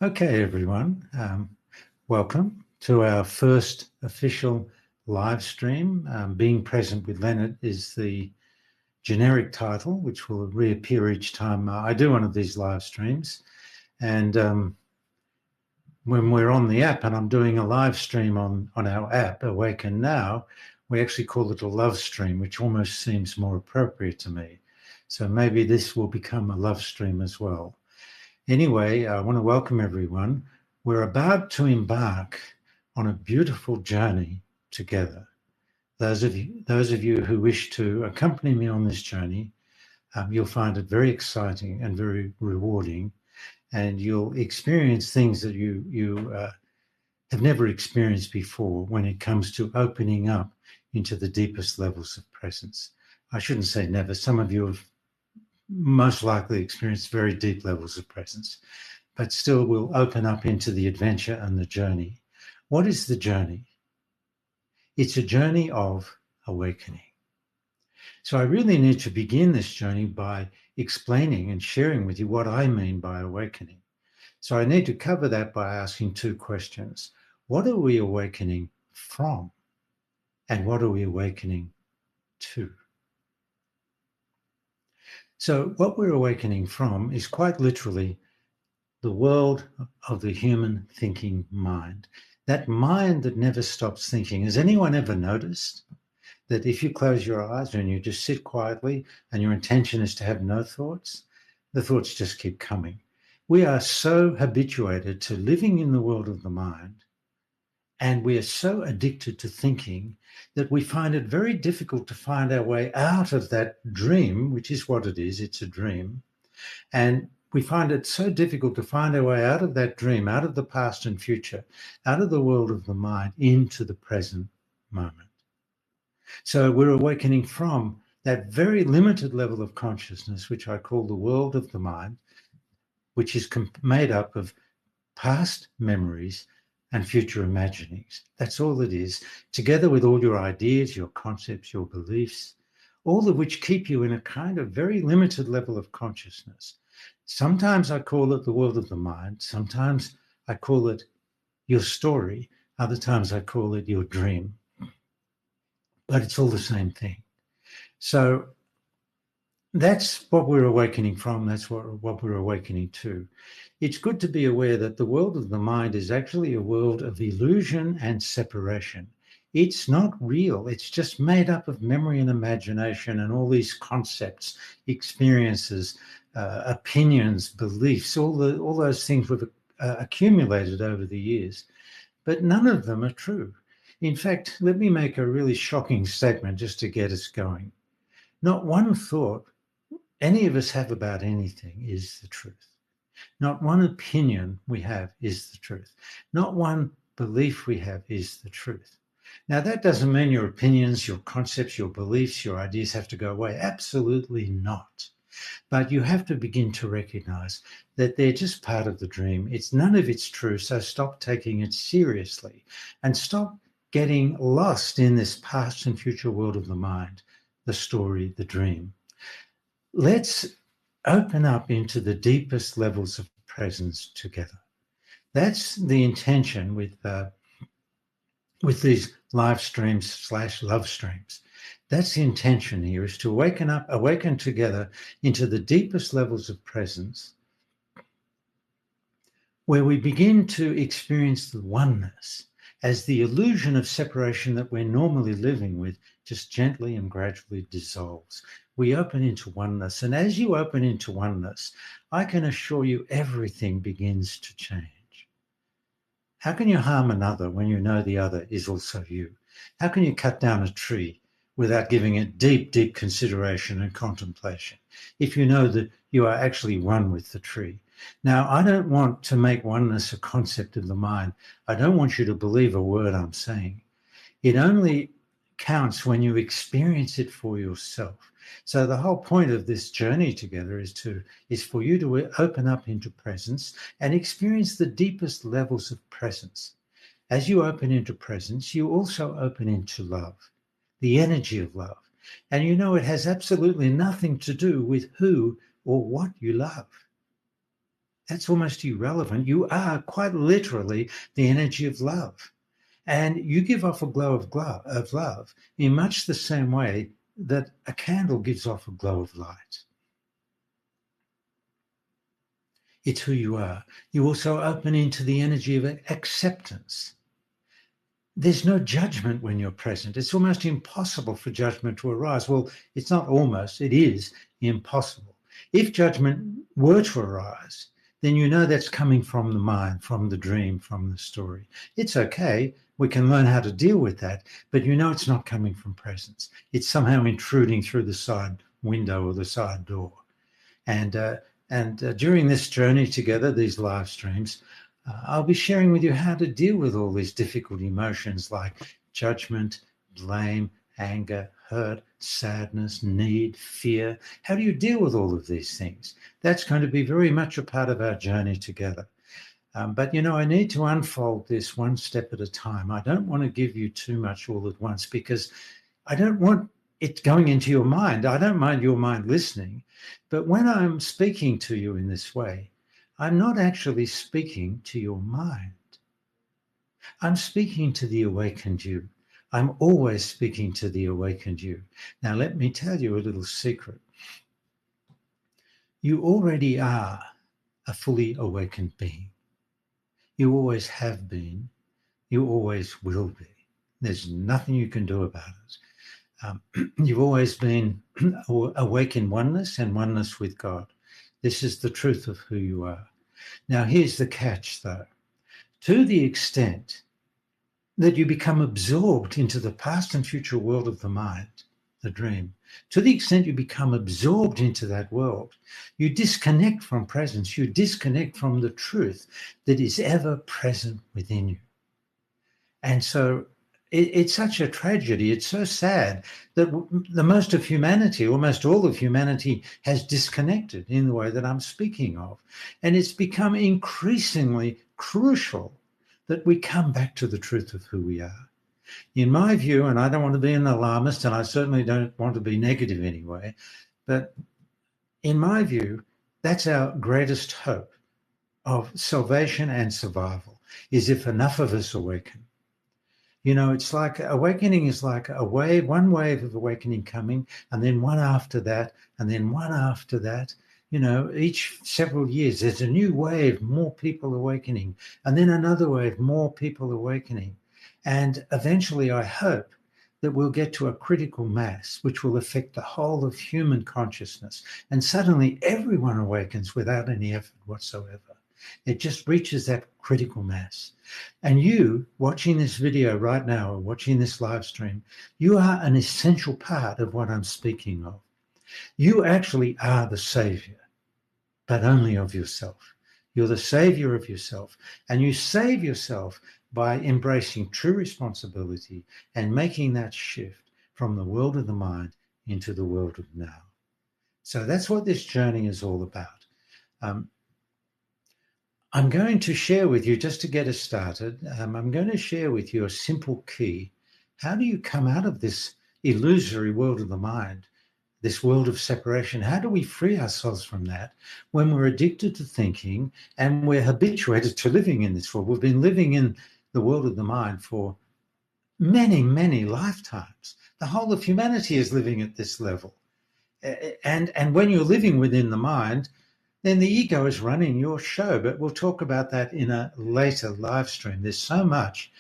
Okay, everyone. Welcome to our first official live stream. Being Present with Leonard is the generic title, which will reappear each time I do one of these live streams. And when we're on the app and I'm doing a live stream on our app, Awaken Now, we actually call it a love stream, which almost seems more appropriate to me. So maybe this will become a love stream as well. Anyway, I want to welcome everyone. We're about to embark on a beautiful journey together. Those of you who wish to accompany me on this journey, you'll find it very exciting and very rewarding, and you'll experience things that you have never experienced before when it comes to opening up into the deepest levels of presence. I shouldn't say never. Some of you have most likely experience very deep levels of presence, but still will open up into the adventure and the journey. What is the journey? It's a journey of awakening. So I really need to begin this journey by explaining and sharing with you what I mean by awakening. So I need to cover that by asking two questions. What are we awakening from? And what are we awakening to? So what we're awakening from is quite literally the world of the human thinking mind. That mind that never stops thinking. Has anyone ever noticed that if you close your eyes and you just sit quietly and your intention is to have no thoughts, the thoughts just keep coming? We are so habituated to living in the world of the mind, and we are so addicted to thinking that we find it very difficult to find our way out of that dream, which is what it is. It's a dream. And we find it so difficult to find our way out of that dream, out of the past and future, out of the world of the mind, into the present moment. So we're awakening from that very limited level of consciousness, which I call the world of the mind, which is made up of past memories and future imaginings. That's all it is, together with all your ideas, your concepts, your beliefs, all of which keep you in a kind of very limited level of consciousness. Sometimes I call it the world of the mind. Sometimes I call it your story. Other times I call it your dream. But it's all the same thing. So that's what we're awakening from. That's what we're awakening to. It's good to be aware that the world of the mind is actually a world of illusion and separation. It's not real. It's just made up of memory and imagination and all these concepts, experiences, opinions, beliefs, all those things we've accumulated over the years. But none of them are true. In fact, let me make a really shocking statement just to get us going. Not one thought any of us have about anything is the truth. Not one opinion we have is the truth. Not one belief we have is the truth. Now, that doesn't mean your opinions, your concepts, your beliefs, your ideas have to go away. Absolutely not. But you have to begin to recognize that they're just part of the dream. None of it's true, so stop taking it seriously and stop getting lost in this past and future world of the mind, the story, the dream. Let's open up into the deepest levels of presence together. That's the intention with these live streams / love streams. That's the intention here, is to awaken together into the deepest levels of presence, where we begin to experience the oneness as the illusion of separation that we're normally living with just gently and gradually dissolves. We open into oneness, and as you open into oneness, I can assure you everything begins to change. How can you harm another when you know the other is also you? How can you cut down a tree without giving it deep, deep consideration and contemplation if you know that you are actually one with the tree? Now, I don't want to make oneness a concept of the mind. I don't want you to believe a word I'm saying. It only counts when you experience it for yourself. So the whole point of this journey together is for you to open up into presence and experience the deepest levels of presence. As you open into presence, you also open into love, the energy of love. And you know it has absolutely nothing to do with who or what you love. That's almost irrelevant. You are quite literally the energy of love. And you give off a glow of love in much the same way that a candle gives off a glow of light. It's who you are. You also open into the energy of acceptance. There's no judgment when you're present. It's almost impossible for judgment to arise. Well, it's not almost, it is impossible. If judgment were to arise, then you know that's coming from the mind, from the dream, from the story. It's okay. We can learn how to deal with that, but you know it's not coming from presence. It's somehow intruding through the side window or the side door. And during this journey together, these live streams, I'll be sharing with you how to deal with all these difficult emotions like judgment, blame, anger, hurt, sadness, need, fear. How do you deal with all of these things? That's going to be very much a part of our journey together. But, I need to unfold this one step at a time. I don't want to give you too much all at once because I don't want it going into your mind. I don't mind your mind listening. But when I'm speaking to you in this way, I'm not actually speaking to your mind. I'm speaking to the awakened you. I'm always speaking to the awakened you. Now, let me tell you a little secret. You already are a fully awakened being. You always have been. You always will be. There's nothing you can do about it. You've always been awake in oneness and oneness with God. This is the truth of who you are. Now, here's the catch, though. To the extent that you become absorbed into the past and future world of the mind, the dream, to the extent you become absorbed into that world, you disconnect from presence, you disconnect from the truth that is ever present within you. And so it's such a tragedy, it's so sad that the most of humanity, almost all of humanity, has disconnected in the way that I'm speaking of. And it's become increasingly crucial that we come back to the truth of who we are. In my view, and I don't want to be an alarmist, and I certainly don't want to be negative anyway, but in my view, that's our greatest hope of salvation and survival, is if enough of us awaken. It's like awakening is like a wave, one wave of awakening coming, and then one after that, and then one after that. Each several years, there's a new wave, more people awakening, and then another wave, more people awakening. And eventually, I hope that we'll get to a critical mass, which will affect the whole of human consciousness. And suddenly, everyone awakens without any effort whatsoever. It just reaches that critical mass. And you, watching this video right now, or watching this live stream, you are an essential part of what I'm speaking of. You actually are the savior, but only of yourself. You're the savior of yourself. And you save yourself by embracing true responsibility and making that shift from the world of the mind into the world of now. So that's what this journey is all about. I'm going to share with you, just to get us started, I'm going to share with you a simple key. How do you come out of this illusory world of the mind, this world of separation? How do we free ourselves from that when we're addicted to thinking and we're habituated to living in this world? We've been living in the world of the mind for many, many lifetimes. The whole of humanity is living at this level. And when you're living within the mind, then the ego is running your show. But we'll talk about that in a later live stream. There's so much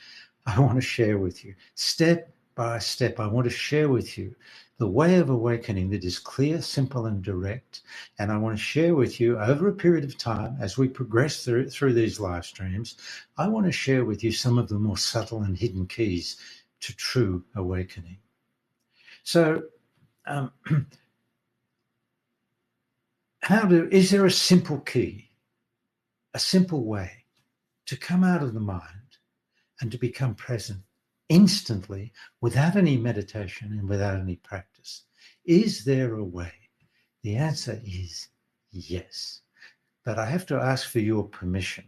I want to share with you. Step by step, I want to share with you the way of awakening that is clear, simple, and direct. And I want to share with you over a period of time, as we progress through these live streams, I want to share with you some of the more subtle and hidden keys to true awakening. So, is there a simple key, a simple way to come out of the mind and to become present instantly without any meditation and without any practice? Is there a way? The answer is yes. But I have to ask for your permission.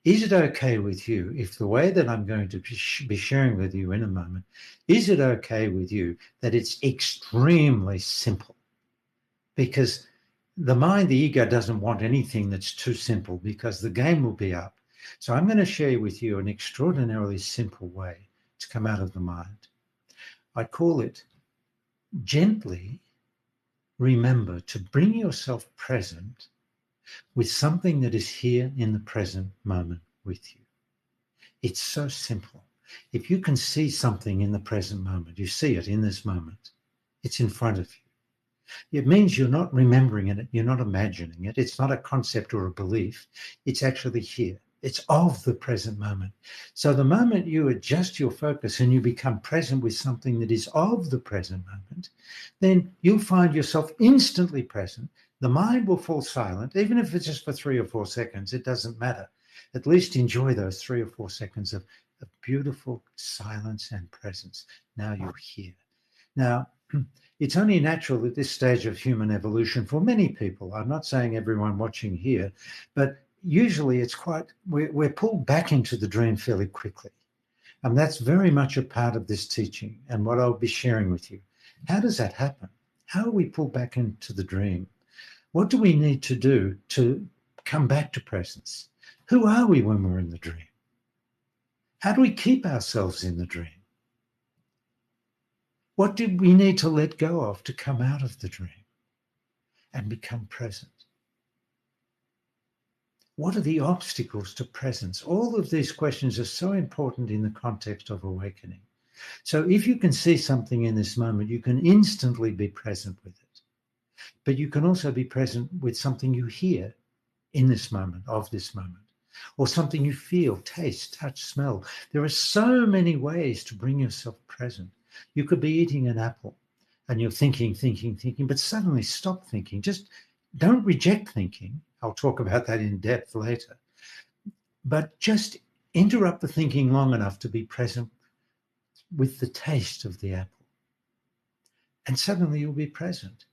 Is it okay with you if the way that I'm going to be sharing with you in a moment, is it okay with you that it's extremely simple? Because the mind, the ego, doesn't want anything that's too simple because the game will be up. So I'm going to share with you an extraordinarily simple way to come out of the mind. I call it gently remember to bring yourself present with something that is here in the present moment with you. It's so simple. If you can see something in the present moment, you see it in this moment, it's in front of you. It means you're not remembering it, you're not imagining it, it's not a concept or a belief, it's actually here. It's of the present moment. So the moment you adjust your focus and you become present with something that is of the present moment, then you'll find yourself instantly present. The mind will fall silent, even if it's just for 3 or 4 seconds, it doesn't matter. At least enjoy those 3 or 4 seconds of beautiful silence and presence. Now you're here. Now, it's only natural at this stage of human evolution for many people. I'm not saying everyone watching here, but usually it's we're pulled back into the dream fairly quickly. And that's very much a part of this teaching and what I'll be sharing with you. How does that happen? How are we pulled back into the dream? What do we need to do to come back to presence? Who are we when we're in the dream? How do we keep ourselves in the dream? What do we need to let go of to come out of the dream and become present? What are the obstacles to presence? All of these questions are so important in the context of awakening. So if you can see something in this moment, you can instantly be present with it. But you can also be present with something you hear in this moment, of this moment, or something you feel, taste, touch, smell. There are so many ways to bring yourself present. You could be eating an apple and you're thinking, but suddenly stop thinking. Just don't reject thinking. I'll talk about that in depth later. But just interrupt the thinking long enough to be present with the taste of the apple. And suddenly you'll be present.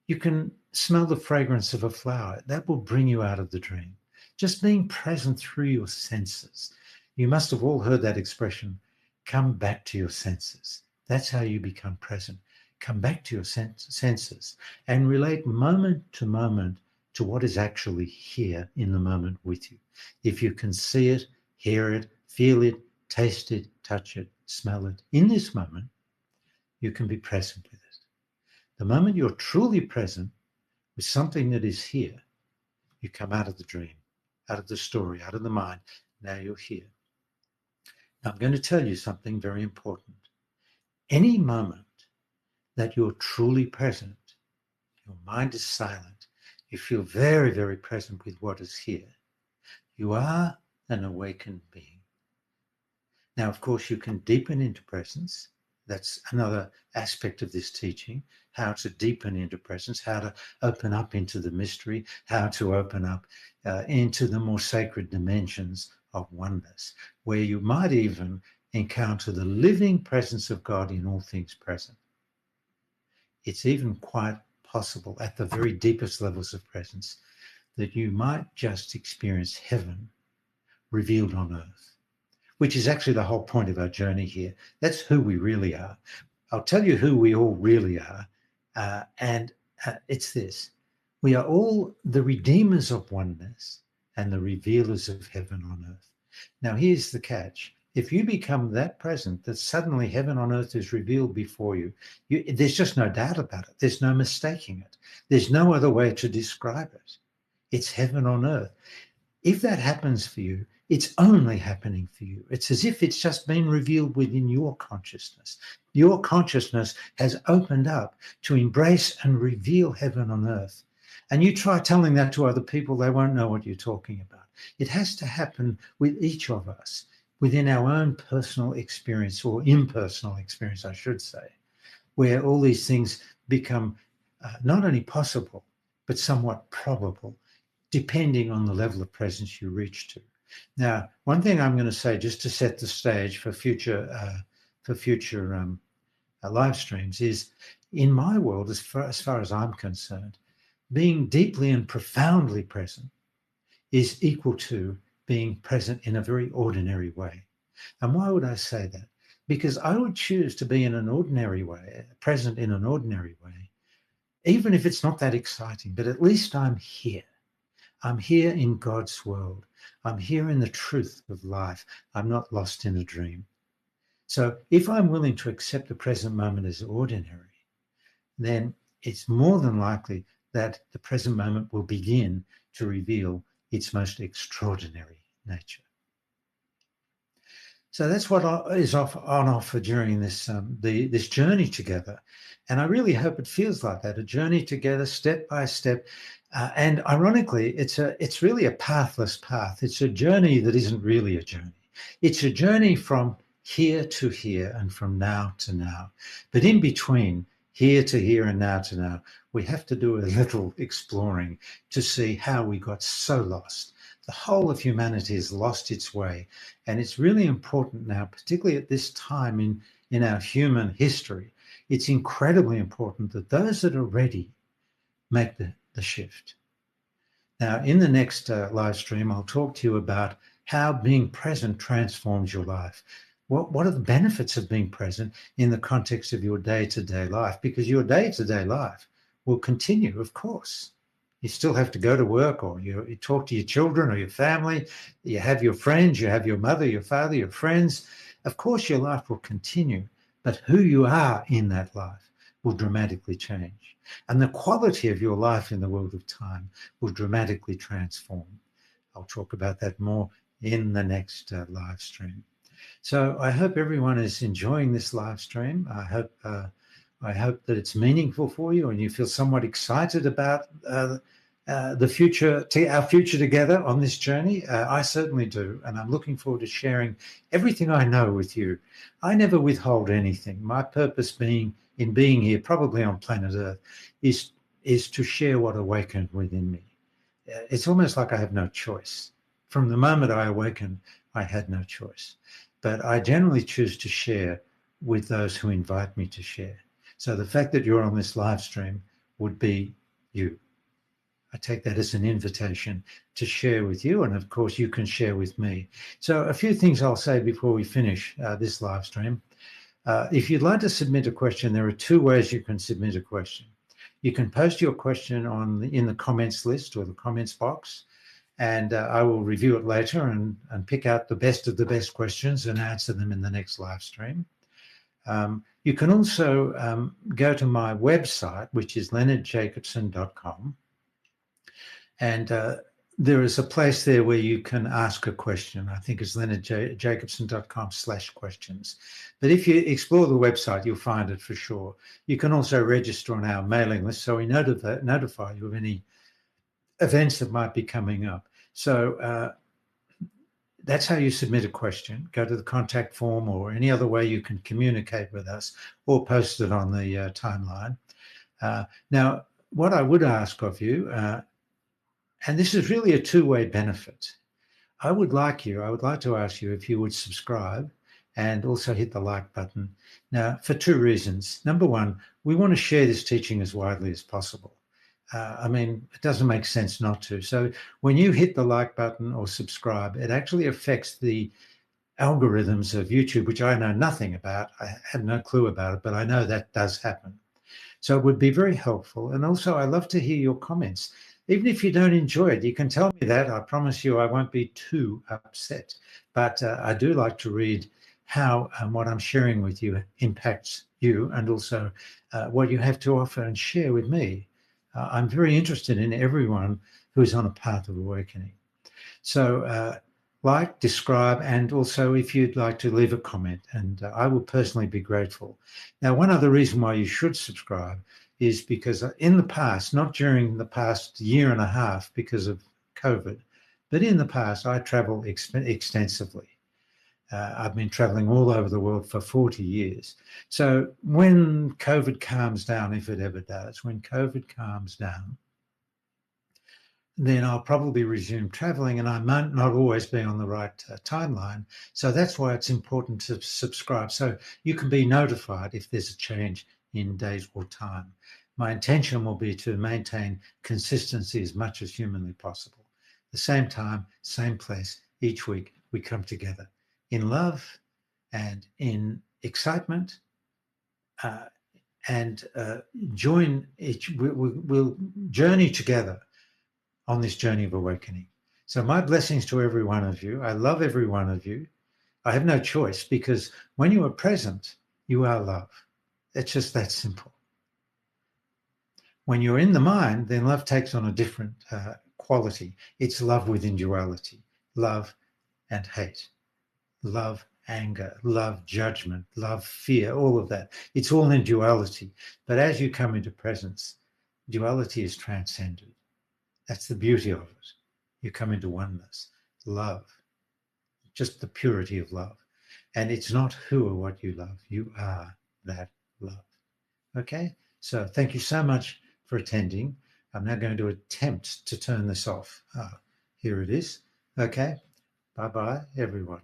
You can smell the fragrance of a flower. That will bring you out of the dream. Just being present through your senses. You must have all heard that expression, come back to your senses. That's how you become present. Come back to your senses and relate moment to moment to what is actually here in the moment with you. If you can see it, hear it, feel it, taste it, touch it, smell it in this moment, you can be present with it. The moment you're truly present with something that is here, you come out of the dream, out of the story, out of the mind. Now you're here. Now I'm going to tell you something very important. Any moment that you're truly present, your mind is silent, you feel very, very present with what is here, you are an awakened being. Now, of course, you can deepen into presence. That's another aspect of this teaching, how to deepen into presence, how to open up into the mystery, how to open up into the more sacred dimensions of oneness, where you might even encounter the living presence of God in all things present. It's even quite possible at the very deepest levels of presence that you might just experience heaven revealed on earth, which is actually the whole point of our journey here. That's who we really are. I'll tell you who we all really are, and it's this. We are all the redeemers of oneness and the revealers of heaven on earth. Now, here's the catch. If you become that present that suddenly heaven on earth is revealed before you, there's just no doubt about it. There's no mistaking it. There's no other way to describe it. It's heaven on earth. If that happens for you, it's only happening for you. It's as if it's just been revealed within your consciousness. Your consciousness has opened up to embrace and reveal heaven on earth. And you try telling that to other people, they won't know what you're talking about. It has to happen with each of us, within our own personal experience, or impersonal experience, I should say, where all these things become not only possible, but somewhat probable, depending on the level of presence you reach to. Now, one thing I'm going to say, just to set the stage for future live streams, is in my world, as far as I'm concerned, being deeply and profoundly present is equal to being present in a very ordinary way. And why would I say that? Because I would choose to be in an ordinary way, present in an ordinary way, even if it's not that exciting, but at least I'm here. I'm here in God's world. I'm here in the truth of life. I'm not lost in a dream. So if I'm willing to accept the present moment as ordinary, then it's more than likely that the present moment will begin to reveal its most extraordinary nature. So that's what is on offer during this this journey together. And I really hope it feels like that, a journey together, step by step. And ironically, it's really a pathless path. It's a journey that isn't really a journey. It's a journey from here to here and from now to now. But in between here to here and now to now, we have to do a little exploring to see how we got so lost. The whole of humanity has lost its way. And it's really important now, particularly at this time in our human history, it's incredibly important that those that are ready make the shift. Now, in the next live stream, I'll talk to you about how being present transforms your life. What are the benefits of being present in the context of your day-to-day life? Because your day-to-day life will continue, of course. You still have to go to work, or you talk to your children or your family. You have your friends, you have your mother, your father, your friends. Of course, your life will continue, but who you are in that life will dramatically change. And the quality of your life in the world of time will dramatically transform. I'll talk about that more in the next live stream. So I hope everyone is enjoying this live stream. I hope that it's meaningful for you and you feel somewhat excited about the future, our future together on this journey. I certainly do, and I'm looking forward to sharing everything I know with you. I never withhold anything. My purpose in being here, probably on planet Earth, is to share what awakened within me. It's almost like I have no choice. From the moment I awakened, I had no choice. But I generally choose to share with those who invite me to share. So the fact that you're on this live stream would be you. I take that as an invitation to share with you, and of course you can share with me. So a few things I'll say before we finish this live stream. If you'd like to submit a question, there are two ways you can submit a question. You can post your question in the comments list or the comments box, and I will review it later and pick out the best of the best questions and answer them in the next live stream. You can also go to my website, which is leonardjacobson.com, and there is a place there where you can ask a question. I think it's leonardjacobson.com/questions. But if you explore the website, you'll find it for sure. You can also register on our mailing list, so we notify you of any events that might be coming up. So that's how you submit a question. Go to the contact form or any other way you can communicate with us, or post it on the timeline. Now, what I would ask of you, and this is really a two-way benefit, I would like to ask you if you would subscribe and also hit the like button. Now, for two reasons. Number one, we want to share this teaching as widely as possible. I mean, it doesn't make sense not to. So when you hit the like button or subscribe, it actually affects the algorithms of YouTube, which I know nothing about. I have no clue about it, but I know that does happen. So it would be very helpful. And also, I love to hear your comments. Even if you don't enjoy it, you can tell me that. I promise you I won't be too upset. But I do like to read how what I'm sharing with you impacts you, and also what you have to offer and share with me. I'm very interested in everyone who's on a path of awakening. So like, describe, and also if you'd like to leave a comment, and I will personally be grateful. Now, one other reason why you should subscribe is because in the past, not during the past year and a half because of COVID, but in the past, I travel extensively. I've been traveling all over the world for 40 years. So when COVID calms down, if it ever does, when COVID calms down, then I'll probably resume traveling, and I might not always be on the right timeline. So that's why it's important to subscribe, so you can be notified if there's a change in days or time. My intention will be to maintain consistency as much as humanly possible. The same time, same place, each week we come together in love and in excitement and join each. We'll journey together on this journey of awakening. So my blessings to every one of you. I love every one of you. I have no choice, because when you are present, you are love. It's just that simple. When you're in the mind, then love takes on a different quality. It's love within duality, love and hate, love, anger, love, judgment, love, fear, all of that. It's all in duality. But as you come into presence, duality is transcended. That's the beauty of it. You come into oneness, love, just the purity of love. And it's not who or what you love. You are that love. Okay? So thank you so much for attending. I'm now going to attempt to turn this off. Here it is. Okay? Bye-bye, everyone.